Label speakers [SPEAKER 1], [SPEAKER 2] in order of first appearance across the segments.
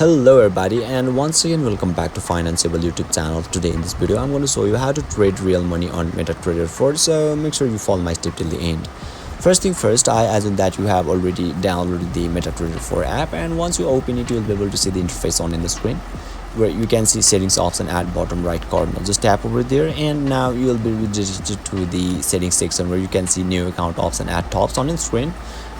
[SPEAKER 1] Hello everybody, and once again welcome back to Financeable YouTube channel. Today in this video I'm going to show you how to trade real money on Metatrader 4, so make sure you follow my step till the end. First thing first, I assume that you have already downloaded the Metatrader 4 app, and once you open it you'll be able to see the interface on in the screen where you can see settings option at bottom right corner. Just tap over there and now you'll be redirected to the settings section where you can see new account option at top on the screen,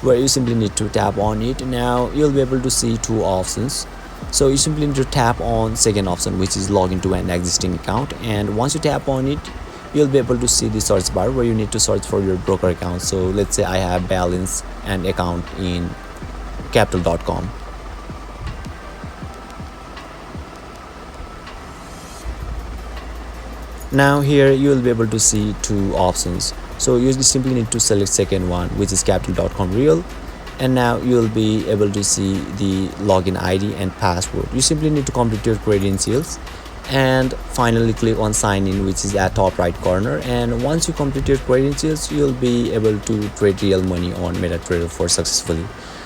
[SPEAKER 1] where you simply need to tap on it. Now you'll be able to see two options. So you simply need to tap on second option, which is log into an existing account, and once you tap on it you'll be able to see the search bar where you need to search for your broker account. So let's say I have balance and account in capital.com. Now here you will be able to see two options, so you simply need to select second one, which is capital.com real, and now you will be able to see the login ID and password. You simply need to complete your credentials and finally click on sign in, which is at top right corner, and once you complete your credentials you'll be able to trade real money on Metatrader 4 successfully.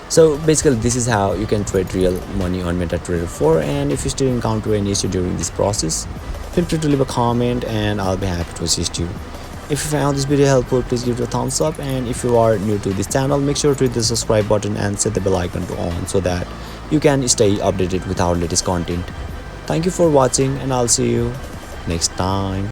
[SPEAKER 1] So basically this is how you can trade real money on Metatrader 4, and if you still encounter any issue during this process, feel free to leave a comment and I'll be happy to assist you. If you found this video helpful, please give it a thumbs up, and if you are new to this channel, make sure to hit the subscribe button and set the bell icon to on so that you can stay updated with our latest content. Thank you for watching, and I'll see you next time.